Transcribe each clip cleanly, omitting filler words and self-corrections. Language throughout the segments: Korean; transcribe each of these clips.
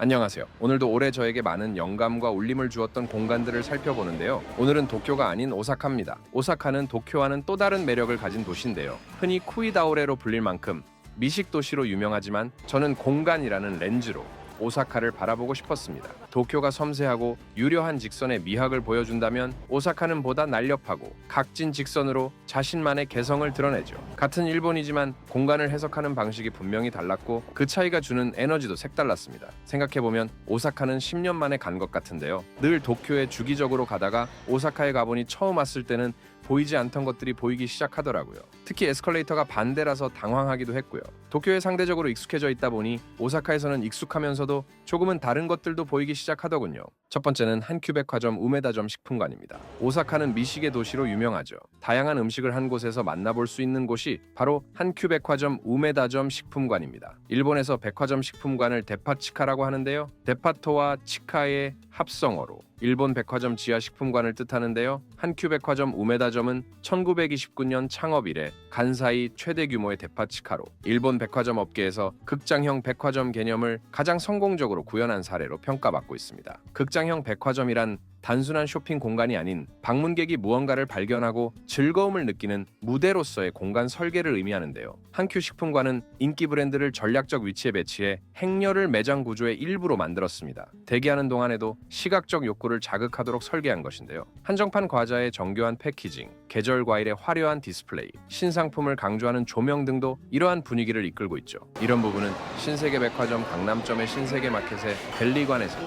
안녕하세요. 오늘도 올해 저에게 많은 영감과 울림을 주었던 공간들을 살펴보는데요. 오늘은 도쿄가 아닌 오사카입니다. 오사카는 도쿄와는 또 다른 매력을 가진 도시인데요. 흔히 쿠이다오레로 불릴 만큼 미식 도시로 유명하지만 저는 공간이라는 렌즈로 오사카를 바라보고 싶었습니다. 도쿄가 섬세하고 유려한 직선의 미학을 보여준다면 오사카는 보다 날렵하고 각진 직선으로 자신만의 개성을 드러내죠. 같은 일본이지만 공간을 해석하는 방식이 분명히 달랐고 그 차이가 주는 에너지도 색달랐습니다. 생각해보면 오사카는 10년 만에 간 것 같은데요. 늘 도쿄에 주기적으로 가다가 오사카에 가보니 처음 왔을 때는 보이지 않던 것들이 보이기 시작하더라고요. 특히 에스컬레이터가 반대라서 당황하기도 했고요. 도쿄에 상대적으로 익숙해져 있다 보니 오사카에서는 익숙하면서도 조금은 다른 것들도 보이기 시작하더군요. 첫 번째는 한큐백화점 우메다점 식품관입니다. 오사카는 미식의 도시로 유명하죠. 다양한 음식을 한 곳에서 만나볼 수 있는 곳이 바로 한큐백화점 우메다점 식품관입니다. 일본에서 백화점 식품관을 데파치카라고 하는데요. 데파토와 치카의 합성어로 일본 백화점 지하 식품관을 뜻하는데요. 한큐백화점 우메다점은 1929년 창업 이래 간사이 최대 규모의 데파치카로 일본 백화점 업계에서 극장형 백화점 개념을 가장 성공적으로 구현한 사례로 평가받고 있습니다. 극장형 백화점이란 단순한 쇼핑 공간이 아닌 방문객이 무언가를 발견하고 즐거움을 느끼는 무대로서의 공간 설계를 의미하는데요. 한큐 식품관은 인기 브랜드를 전략적 위치에 배치해 행렬을 매장 구조의 일부로 만들었습니다. 대기하는 동안에도 시각적 욕구를 자극하도록 설계한 것인데요. 한정판 과자의 정교한 패키징, 계절 과일의 화려한 디스플레이, 신상품을 강조하는 조명 등도 이러한 분위기를 이끌고 있죠. 이런 부분은 신세계백화점 강남점의 신세계마켓의 벨리관에서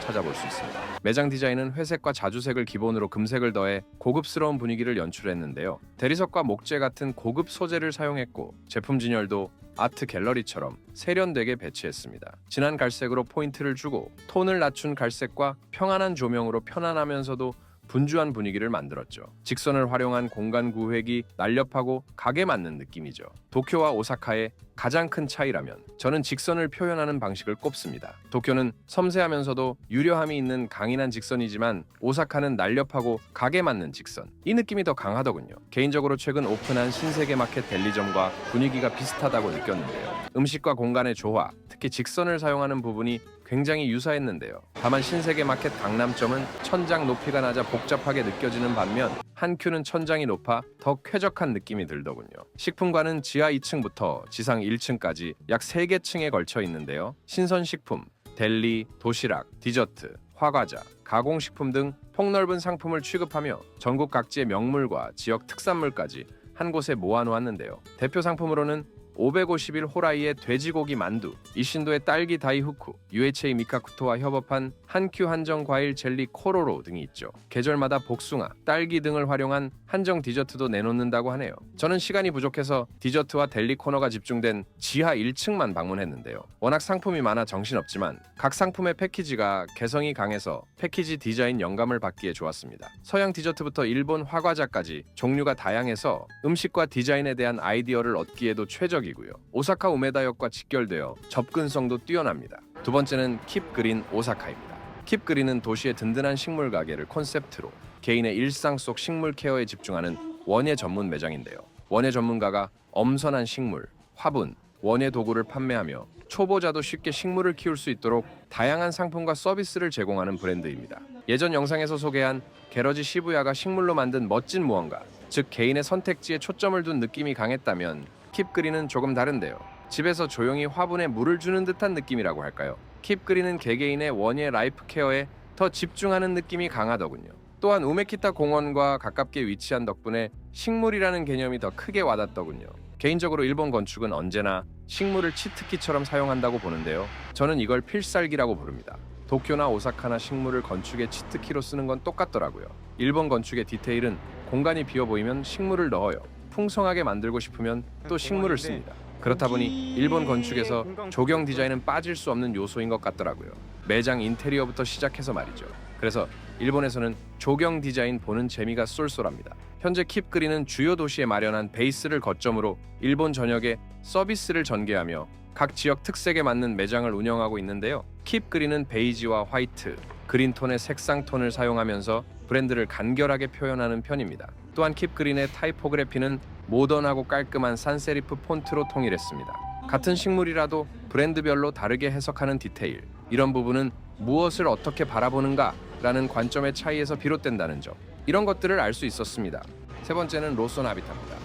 찾아볼 수 있습니다. 매장 디자인은 회색과 자주색을 기본으로 금색을 더해 고급스러운 분위기를 연출했는데요. 대리석과 목재 같은 고급 소재를 사용했고 제품 진열도 아트 갤러리처럼 세련되게 배치했습니다. 진한 갈색으로 포인트를 주고 톤을 낮춘 갈색과 평안한 조명으로 편안하면서도 분주한 분위기를 만들었죠. 직선을 활용한 공간 구획이 날렵하고 각에 맞는 느낌이죠. 도쿄와 오사카의 가장 큰 차이라면 저는 직선을 표현하는 방식을 꼽습니다. 도쿄는 섬세하면서도 유려함이 있는 강인한 직선이지만 오사카는 날렵하고 각에 맞는 직선. 이 느낌이 더 강하더군요. 개인적으로 최근 오픈한 신세계마켓 델리점과 분위기가 비슷하다고 느꼈는데요. 음식과 공간의 조화, 특히 직선을 사용하는 부분이 굉장히 유사했는데요. 다만 신세계마켓 강남점은 천장 높이가 낮아 복잡하게 느껴지는 반면 한큐는 천장이 높아 더 쾌적한 느낌이 들더군요. 식품관은 지하 2층부터 지상 1층까지 약 3개 층에 걸쳐 있는데요. 신선식품, 델리, 도시락, 디저트, 화과자, 가공식품 등 폭넓은 상품을 취급하며 전국 각지의 명물과 지역 특산물까지 한 곳에 모아놓았는데요. 대표 상품으로는 551 호라이의 돼지고기 만두, 이신도의 딸기 다이후쿠, UHA 미카쿠토와 협업한 한큐 한정 과일 젤리 코로로 등이 있죠. 계절마다 복숭아, 딸기 등을 활용한 한정 디저트도 내놓는다고 하네요. 저는 시간이 부족해서 디저트와 델리 코너가 집중된 지하 1층만 방문했는데요. 워낙 상품이 많아 정신없지만 각 상품의 패키지가 개성이 강해서 패키지 디자인 영감을 받기에 좋았습니다. 서양 디저트부터 일본 화과자까지 종류가 다양해서 음식과 디자인에 대한 아이디어를 얻기에도 최적이고요. 오사카 우메다역과 직결되어 접근성도 뛰어납니다. 두 번째는 킵그린 오사카입니다. 킵그린은 도시의 든든한 식물 가게를 콘셉트로 개인의 일상 속 식물 케어에 집중하는 원예 전문 매장인데요. 원예 전문가가 엄선한 식물, 화분, 원예 도구를 판매하며 초보자도 쉽게 식물을 키울 수 있도록 다양한 상품과 서비스를 제공하는 브랜드입니다. 예전 영상에서 소개한 게러지 시부야가 식물로 만든 멋진 무언가, 즉 개인의 선택지에 초점을 둔 느낌이 강했다면 킵그린은 조금 다른데요. 집에서 조용히 화분에 물을 주는 듯한 느낌이라고 할까요? 킵그린은 개개인의 원예 라이프 케어에 더 집중하는 느낌이 강하더군요. 또한 우메키타 공원과 가깝게 위치한 덕분에 식물이라는 개념이 더 크게 와닿더군요. 개인적으로 일본 건축은 언제나 식물을 치트키처럼 사용한다고 보는데요. 저는 이걸 필살기라고 부릅니다. 도쿄나 오사카나 식물을 건축의 치트키로 쓰는 건 똑같더라고요. 일본 건축의 디테일은 공간이 비어 보이면 식물을 넣어요. 풍성하게 만들고 싶으면 또 식물을 씁니다. 그렇다 보니 일본 건축에서 조경 디자인은 빠질 수 없는 요소인 것 같더라고요. 매장 인테리어부터 시작해서 말이죠. 그래서 일본에서는 조경 디자인 보는 재미가 쏠쏠합니다. 현재 킵그린은 주요 도시에 마련한 베이스를 거점으로 일본 전역에 서비스를 전개하며 각 지역 특색에 맞는 매장을 운영하고 있는데요. 킵그린은 베이지와 화이트, 그린톤의 색상 톤을 사용하면서 브랜드를 간결하게 표현하는 편입니다. 또한 킵그린의 타이포그래피는 모던하고 깔끔한 산세리프 폰트로 통일했습니다. 같은 식물이라도 브랜드별로 다르게 해석하는 디테일, 이런 부분은 무엇을 어떻게 바라보는가라는 관점의 차이에서 비롯된다는 점. 이런 것들을 알 수 있었습니다. 세 번째는 로손 아비타입니다.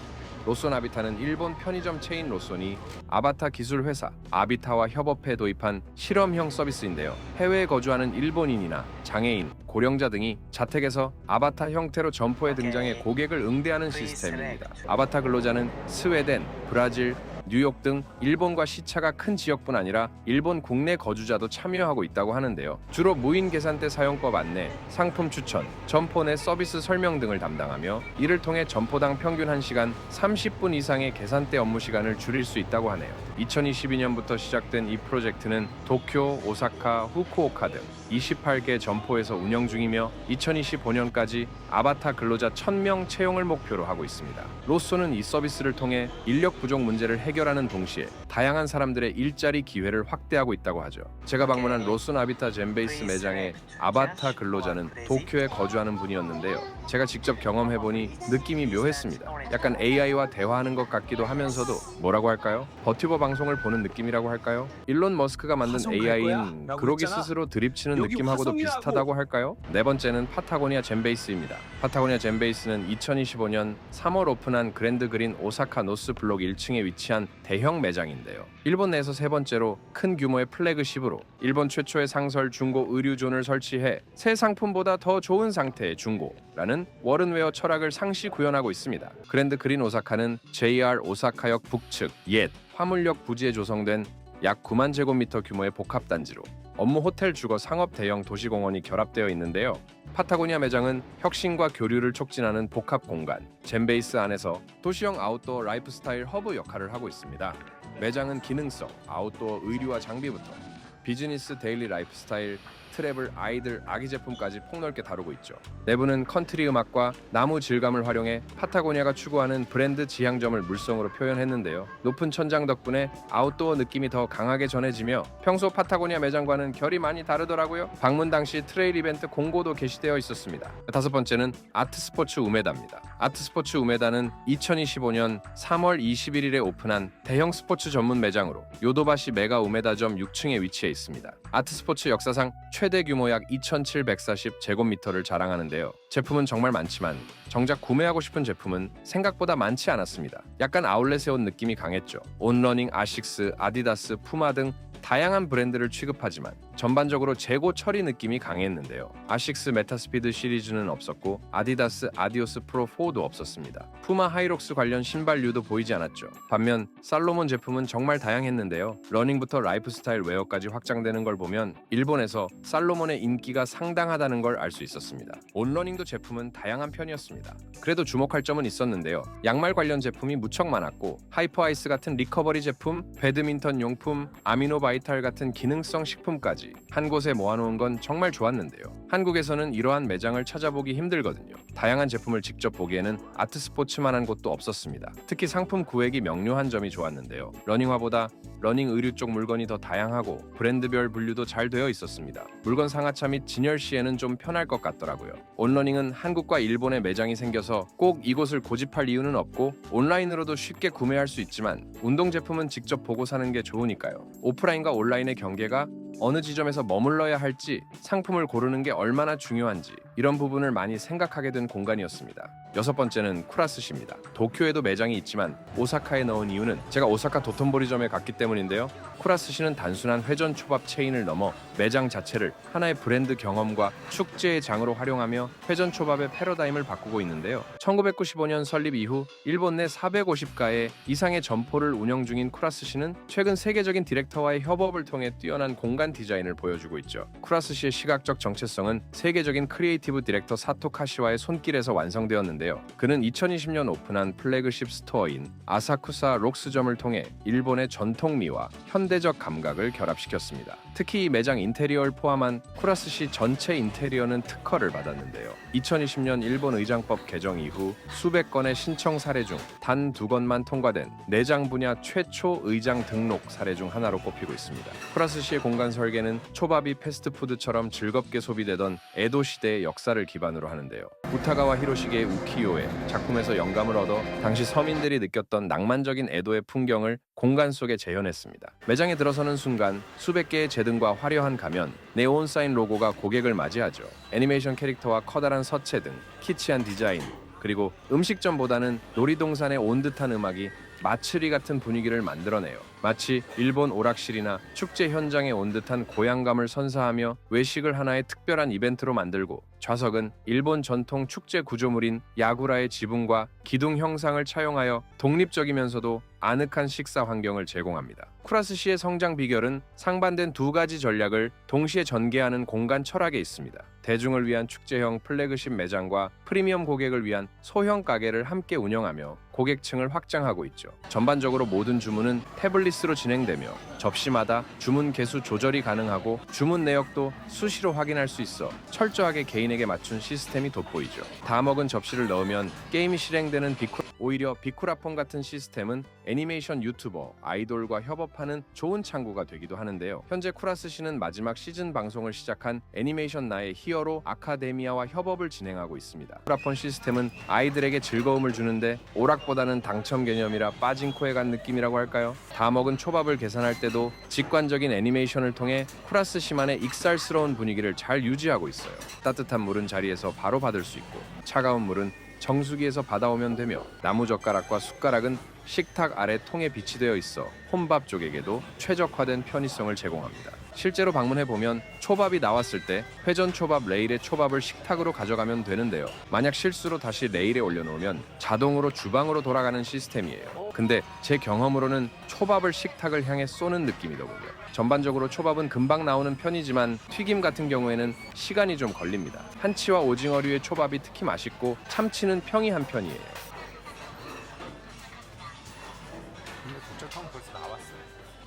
로손 아비타는 일본 편의점 체인 로손이 아바타 기술 회사 아비타와 협업해 도입한 실험형 서비스인데요. 해외에 거주하는 일본인이나 장애인, 고령자 등이 자택에서 아바타 형태로 점포에 등장해 고객을 응대하는 시스템입니다. 아바타 근로자는 스웨덴, 브라질, 뉴욕 등 일본과 시차가 큰 지역뿐 아니라 일본 국내 거주자도 참여하고 있다고 하는데요. 주로 무인 계산대 사용법 안내, 상품 추천, 점포 내 서비스 설명 등을 담당하며 이를 통해 점포당 평균 1시간 30분 이상의 계산대 업무 시간을 줄일 수 있다고 하네요. 2022년부터 시작된 이 프로젝트는 도쿄, 오사카, 후쿠오카 등 28개 점포에서 운영 중이며 2025년까지 아바타 근로자 1000명 채용을 목표로 하고 있습니다. 로쏘는 이 서비스를 통해 인력 부족 문제를 해결하는 동시에 다양한 사람들의 일자리 기회를 확대하고 있다고 하죠. 제가 방문한 로손 아비타 젠베이스 매장의 아바타 근로자는 도쿄에 거주하는 분이었는데요. 제가 직접 경험해보니 느낌이 묘했습니다. 약간 AI와 대화하는 것 같기도 하면서도 뭐라고 할까요? 버튜버 방송을 보는 느낌이라고 할까요? 일론 머스크가 만든 AI인 그로기 스스로 드립치는 느낌하고도 비슷하다고 할까요? 네 번째는 파타고니아 젠베이스입니다. 파타고니아 젠베이스는 2025년 3월 오픈한 그랜드 그린 오사카 노스 블록 1층에 위치한 대형 매장인데요. 일본 내에서 세 번째로 큰 규모의 플래그십으로 일본 최초의 상설 중고 의류존을 설치해 새 상품보다 더 좋은 상태의 중고라는 워른웨어 철학을 상시 구현하고 있습니다. 그랜드 그린 오사카는 JR 오사카역 북측 옛 화물역 부지에 조성된 약 9만 제곱미터 규모의 복합단지로 업무 호텔 주거 상업 대형 도시공원이 결합되어 있는데요. 파타고니아 매장은 혁신과 교류를 촉진하는 복합 공간, 젠베이스 안에서 도시형 아웃도어 라이프스타일 허브 역할을 하고 있습니다. 매장은 기능성, 아웃도어 의류와 장비부터 비즈니스 데일리 라이프스타일, 트래블, 아이들, 아기 제품까지 폭넓게 다루고 있죠. 내부는 컨트리 음악과 나무 질감을 활용해 파타고니아가 추구하는 브랜드 지향점을 물성으로 표현했는데요. 높은 천장 덕분에 아웃도어 느낌이 더 강하게 전해지며 평소 파타고니아 매장과는 결이 많이 다르더라고요. 방문 당시 트레일 이벤트 공고도 게시되어 있었습니다. 다섯 번째는 아트스포츠 우메다입니다. 아트스포츠 우메다는 2025년 3월 21일에 오픈한 대형 스포츠 전문 매장으로 요도바시 메가 우메다점 6층에 위치해 있습니다. 아트스포츠 역사상 최대 규모 약 2,740제곱미터를 자랑하는데요. 제품은 정말 많지만 정작 구매하고 싶은 제품은 생각보다 많지 않았습니다. 약간 아울렛에 온 느낌이 강했죠. 온러닝, 아식스, 아디다스, 푸마 등 다양한 브랜드를 취급하지만 전반적으로 재고 처리 느낌이 강했는데요. 아식스 메타스피드 시리즈는 없었고 아디다스 아디오스 프로 4도 없었습니다. 푸마 하이록스 관련 신발류도 보이지 않았죠. 반면 살로몬 제품은 정말 다양했는데요. 러닝부터 라이프스타일 웨어까지 확장되는 걸 보면 일본에서 살로몬의 인기가 상당하다는 걸 알 수 있었습니다. 온러닝도 제품은 다양한 편이었습니다. 그래도 주목할 점은 있었는데요. 양말 관련 제품이 무척 많았고 하이퍼아이스 같은 리커버리 제품, 배드민턴 용품, 아미노 바이탈 같은 기능성 식품까지 한 곳에 모아놓은 건 정말 좋았는데요. 한국에서는 이러한 매장을 찾아보기 힘들거든요. 다양한 제품을 직접 보기에는 아트스포츠만한 곳도 없었습니다. 특히 상품 구획이 명료한 점이 좋았는데요. 러닝화보다 러닝 의류 쪽 물건이 더 다양하고 브랜드별 분류도 잘 되어 있었습니다. 물건 상하차 및 진열 시에는 좀 편할 것 같더라고요. 온러닝은 한국과 일본에 매장이 생겨서 꼭 이곳을 고집할 이유는 없고 온라인으로도 쉽게 구매할 수 있지만 운동 제품은 직접 보고 사는 게 좋으니까요. 오프라인과 온라인의 경계가 어느 지점에서 머물러야 할지, 상품을 고르는 게 얼마나 중요한지 이런 부분을 많이 생각하게 된 공간이었습니다. 여섯 번째는 쿠라스시입니다. 도쿄에도 매장이 있지만 오사카에 넣은 이유는 제가 오사카 도톤보리점에 갔기 때문인데요. 쿠라스시는 단순한 회전 초밥 체인을 넘어 매장 자체를 하나의 브랜드 경험과 축제의 장으로 활용하며 회전 초밥의 패러다임을 바꾸고 있는데요. 1995년 설립 이후 일본 내 450가의 이상의 점포를 운영 중인 쿠라스시는 최근 세계적인 디렉터와의 협업을 통해 뛰어난 공간 디자인을 보여주고 있죠. 쿠라스시의 시각적 정체성은 세계적인 크리에이티브 디렉터 사토 카시와의 손길에서 완성되었는데요. 그는 2020년 오픈한 플래그십 스토어인 아사쿠사 록스점을 통해 일본의 전통미와 현대적 감각을 결합시켰습니다. 특히 이 매장 인테리어를 포함한 쿠라스시 전체 인테리어는 특허를 받았는데요. 2020년 일본 의장법 개정 이후 수백 건의 신청 사례 중 단 2건만 통과된 내장 분야 최초 의장 등록 사례 중 하나로 꼽히고 있습니다. 쿠라스시의 공간 설계는 초밥이 패스트푸드처럼 즐겁게 소비되던 에도 시대의 역사를 기반으로 하는데요. 우타가와 히로시게의 우키요에 작품에서 영감을 얻어 당시 서민들이 느꼈던 낭만적인 에도의 풍경을 공간 속에 재현했습니다. 매장에 들어서는 순간 수백 개의 제등과 화려한 가면, 네온 사인 로고가 고객을 맞이하죠. 애니메이션 캐릭터와 커다란 서체 등 키치한 디자인, 그리고 음식점보다는 놀이동산에 온 듯한 음악이 마츠리 같은 분위기를 만들어내요. 마치 일본 오락실이나 축제 현장에 온 듯한 고향감을 선사하며 외식을 하나의 특별한 이벤트로 만들고, 좌석은 일본 전통 축제 구조물인 야구라의 지붕과 기둥 형상을 차용하여 독립적이면서도 아늑한 식사 환경을 제공합니다. 쿠라스시의 성장 비결은 상반된 두 가지 전략을 동시에 전개하는 공간 철학에 있습니다. 대중을 위한 축제형 플래그십 매장과 프리미엄 고객을 위한 소형 가게를 함께 운영하며 고객층을 확장하고 있죠. 전반적으로 모든 주문은 태블릿으로 진행되며 접시마다 주문 개수 조절이 가능하고 주문 내역도 수시로 확인할 수 있어 철저하게 개인에게 맞춘 시스템이 돋보이죠. 다 먹은 접시를 넣으면 게임이 실행되는 오히려 비쿠라폰 같은 시스템은 애니메이션 유튜버, 아이돌과 협업하는 좋은 창구가 되기도 하는데요. 현재 쿠라스시는 마지막 시즌 방송을 시작한 애니메이션 나의 히어로 아카데미아와 협업을 진행하고 있습니다. 쿠라폰 시스템은 아이들에게 즐거움을 주는데 오락보다는 당첨 개념이라 빠진코에 간 느낌이라고 할까요? 다 먹은 초밥을 계산할 때도 직관적인 애니메이션을 통해 쿠라스시만의 익살스러운 분위기를 잘 유지하고 있어요. 따뜻한 물은 자리에서 바로 받을 수 있고, 차가운 물은 정수기에서 받아오면 되며, 나무젓가락과 숟가락은 식탁 아래 통에 비치되어 있어 혼밥 쪽에게도 최적화된 편의성을 제공합니다. 실제로 방문해보면 초밥이 나왔을 때 회전 초밥 레일에 초밥을 식탁으로 가져가면 되는데요. 만약 실수로 다시 레일에 올려놓으면 자동으로 주방으로 돌아가는 시스템이에요. 근데 제 경험으로는 초밥을 식탁을 향해 쏘는 느낌이더군요. 전반적으로 초밥은 금방 나오는 편이지만 튀김 같은 경우에는 시간이 좀 걸립니다. 한치와 오징어류의 초밥이 특히 맛있고 참치는 평이한 편이에요. 국적형 벌써 나왔어요.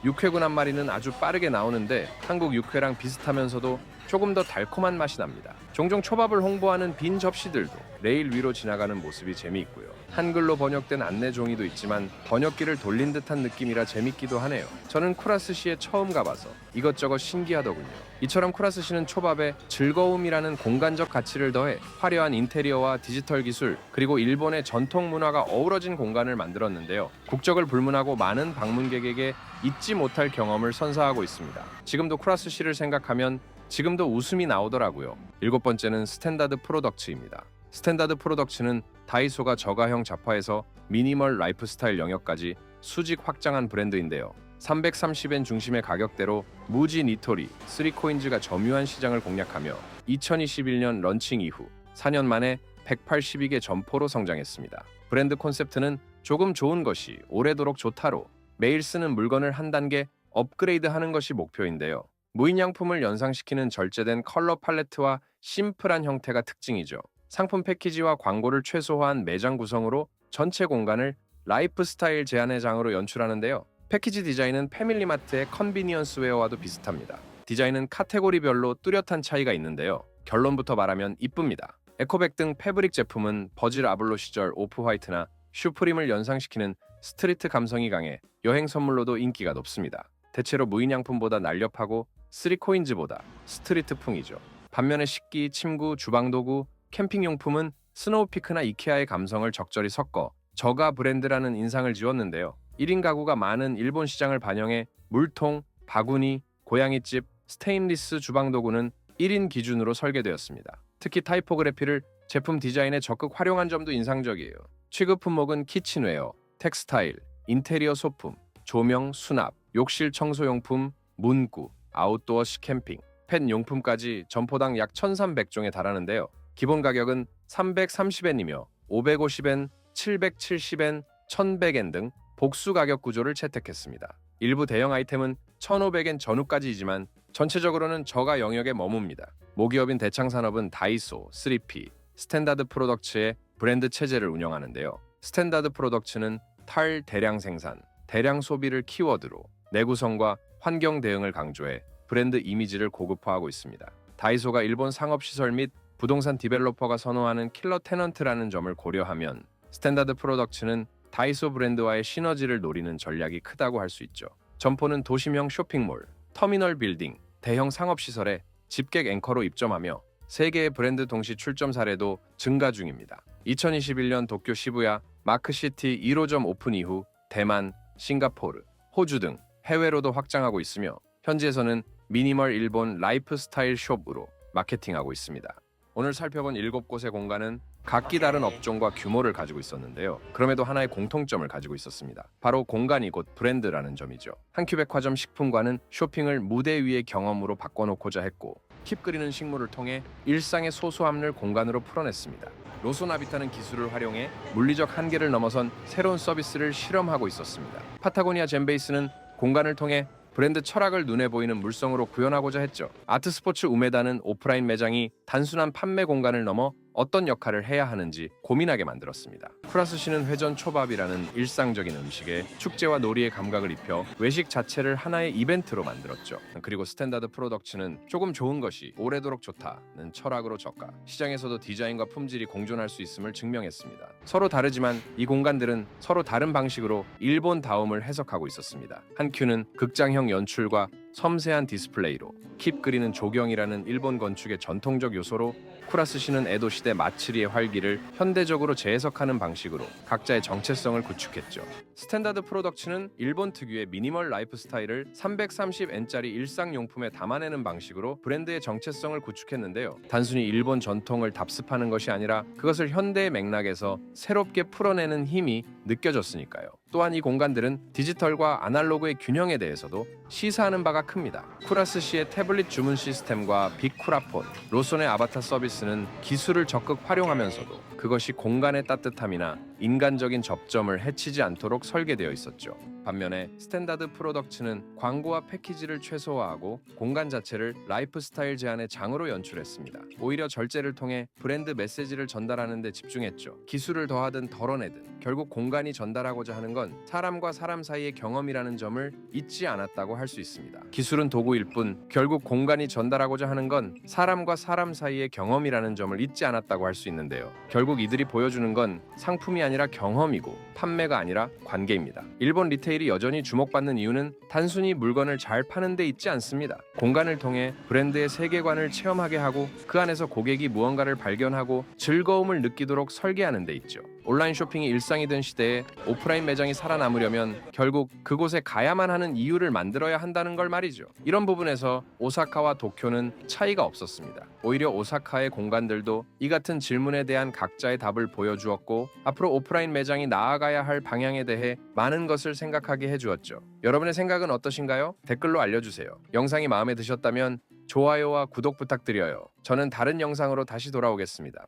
육회군 한 마리는 아주 빠르게 나오는데 한국 육회랑 비슷하면서도 조금 더 달콤한 맛이 납니다. 종종 초밥을 홍보하는 빈 접시들도 레일 위로 지나가는 모습이 재미있고요. 한글로 번역된 안내 종이도 있지만 번역기를 돌린 듯한 느낌이라 재밌기도 하네요. 저는 쿠라스시에 처음 가봐서 이것저것 신기하더군요. 이처럼 쿠라스시는 초밥에 즐거움이라는 공간적 가치를 더해 화려한 인테리어와 디지털 기술, 그리고 일본의 전통 문화가 어우러진 공간을 만들었는데요. 국적을 불문하고 많은 방문객에게 잊지 못할 경험을 선사하고 있습니다. 지금도 쿠라스시를 생각하면 지금도 웃음이 나오더라고요. 7번째는 스탠다드 프로덕츠입니다. 스탠다드 프로덕츠는 다이소가 저가형 잡화에서 미니멀 라이프스타일 영역까지 수직 확장한 브랜드인데요. 330엔 중심의 가격대로 무지 니토리, 3코인즈가 점유한 시장을 공략하며 2021년 런칭 이후 4년 만에 182개 점포로 성장했습니다. 브랜드 콘셉트는 조금 좋은 것이 오래도록 좋다로 매일 쓰는 물건을 한 단계 업그레이드하는 것이 목표인데요. 무인양품을 연상시키는 절제된 컬러 팔레트와 심플한 형태가 특징이죠. 상품 패키지와 광고를 최소화한 매장 구성으로 전체 공간을 라이프스타일 제한의 장으로 연출하는데요. 패키지 디자인은 패밀리마트의 컨비니언스 웨어와도 비슷합니다. 디자인은 카테고리별로 뚜렷한 차이가 있는데요. 결론부터 말하면 이쁩니다. 에코백 등 패브릭 제품은 버질 아블로 시절 오프화이트나 슈프림을 연상시키는 스트리트 감성이 강해 여행 선물로도 인기가 높습니다. 대체로 무인양품보다 날렵하고 3코인즈보다 스트리트풍이죠. 반면에 식기, 침구, 주방도구, 캠핑용품은 스노우피크나 이케아의 감성을 적절히 섞어 저가 브랜드라는 인상을 지웠는데요. 1인 가구가 많은 일본 시장을 반영해 물통, 바구니, 고양이집, 스테인리스 주방도구는 1인 기준으로 설계되었습니다. 특히 타이포그래피를 제품 디자인에 적극 활용한 점도 인상적이에요. 취급 품목은 키친웨어, 텍스타일, 인테리어 소품, 조명, 수납, 욕실 청소용품, 문구, 아웃도어식 캠핑, 펫 용품까지 점포당 약 1,300종에 달하는데요. 기본 가격은 330엔이며 550엔, 770엔, 1,100엔 등 복수 가격 구조를 채택했습니다. 일부 대형 아이템은 1,500엔 전후까지이지만 전체적으로는 저가 영역에 머뭅니다. 모기업인 대창산업은 다이소, 3P, 스탠다드 프로덕츠의 브랜드 체제를 운영하는데요. 스탠다드 프로덕츠는 탈 대량 생산, 대량 소비를 키워드로 내구성과 환경 대응을 강조해 브랜드 이미지를 고급화하고 있습니다. 다이소가 일본 상업시설 및 부동산 디벨로퍼가 선호하는 킬러 테넌트라는 점을 고려하면 스탠다드 프로덕츠는 다이소 브랜드와의 시너지를 노리는 전략이 크다고 할 수 있죠. 점포는 도심형 쇼핑몰, 터미널 빌딩, 대형 상업시설에 집객 앵커로 입점하며 세 개의 브랜드 동시 출점 사례도 증가 중입니다. 2021년 도쿄 시부야 마크시티 1호점 오픈 이후 대만, 싱가포르, 호주 등 해외로도 확장하고 있으며 현지에서는 미니멀 일본 라이프스타일 숍으로 마케팅하고 있습니다. 오늘 살펴본 7곳의 공간은 각기 다른 업종과 규모를 가지고 있었는데요. 그럼에도 하나의 공통점을 가지고 있었습니다. 바로 공간이 곧 브랜드라는 점이죠. 한큐백화점 식품관은 쇼핑을 무대 위의 경험으로 바꿔놓고자 했고 킵 그리는 식물을 통해 일상의 소소함을 공간으로 풀어냈습니다. 로소나비타는 기술을 활용해 물리적 한계를 넘어선 새로운 서비스를 실험하고 있었습니다. 파타고니아 젠베이스는 공간을 통해 브랜드 철학을 눈에 보이는 물성으로 구현하고자 했죠. 아트스포츠 우메다는 오프라인 매장이 단순한 판매 공간을 넘어 어떤 역할을 해야 하는지 고민하게 만들었습니다. 쿠라스시는 회전 초밥이라는 일상적인 음식에 축제와 놀이의 감각을 입혀 외식 자체를 하나의 이벤트로 만들었죠. 그리고 스탠다드 프로덕츠는 조금 좋은 것이 오래도록 좋다는 철학으로 저가 시장에서도 디자인과 품질이 공존할 수 있음을 증명했습니다. 서로 다르지만 이 공간들은 서로 다른 방식으로 일본다움을 해석하고 있었습니다. 한큐는 극장형 연출과 섬세한 디스플레이로, 킵 그리는 조경이라는 일본 건축의 전통적 요소로, 쿠라스시는 에도 시대 마츠리의 활기를 현대적으로 재해석하는 방식으로 각자의 정체성을 구축했죠. 스탠다드 프로덕츠는 일본 특유의 미니멀 라이프 스타일을 330엔짜리 일상용품에 담아내는 방식으로 브랜드의 정체성을 구축했는데요. 단순히 일본 전통을 답습하는 것이 아니라 그것을 현대의 맥락에서 새롭게 풀어내는 힘이 느껴졌으니까요. 또한 이 공간들은 디지털과 아날로그의 균형에 대해서도 시사하는 바가 큽니다. 쿠라스시의 태블릿 주문 시스템과 빅쿠라폰, 로손의 아바타 서비스는 기술을 적극 활용하면서도 그것이 공간의 따뜻함이나 인간적인 접점을 해치지 않도록 설계되어 있었죠. 반면에 스탠다드 프로덕츠는 광고와 패키지를 최소화하고 공간 자체를 라이프스타일 제한의 장으로 연출했습니다. 오히려 절제를 통해 브랜드 메시지를 전달하는 데 집중했죠. 기술을 더하든 덜어내든 결국 공간이 전달하고자 하는 건 사람과 사람 사이의 경험이라는 점을 잊지 않았다고 할 수 있습니다. 기술은 도구일 뿐 결국 공간이 전달하고자 하는 건 사람과 사람 사이의 경험이라는 점을 잊지 않았다고 할 수 있는데요. 결국 이들이 보여주는 건 상품이 아니라 경험이고 판매가 아니라 관계입니다. 일본 리테일이 여전히 주목받는 이유는 단순히 물건을 잘 파는 데 있지 않습니다. 공간을 통해 브랜드의 세계관을 체험하게 하고 그 안에서 고객이 무언가를 발견하고 즐거움을 느끼도록 설계하는 데 있죠. 온라인 쇼핑이 일상이 된 시대에 오프라인 매장이 살아남으려면 결국 그곳에 가야만 하는 이유를 만들어야 한다는 걸 말이죠. 이런 부분에서 오사카와 도쿄는 차이가 없었습니다. 오히려 오사카의 공간들도 이 같은 질문에 대한 각자의 답을 보여주었고 앞으로 오프라인 매장이 나아가야 할 방향에 대해 많은 것을 생각하게 해주었죠. 여러분의 생각은 어떠신가요? 댓글로 알려주세요. 영상이 마음에 드셨다면 좋아요와 구독 부탁드려요. 저는 다른 영상으로 다시 돌아오겠습니다.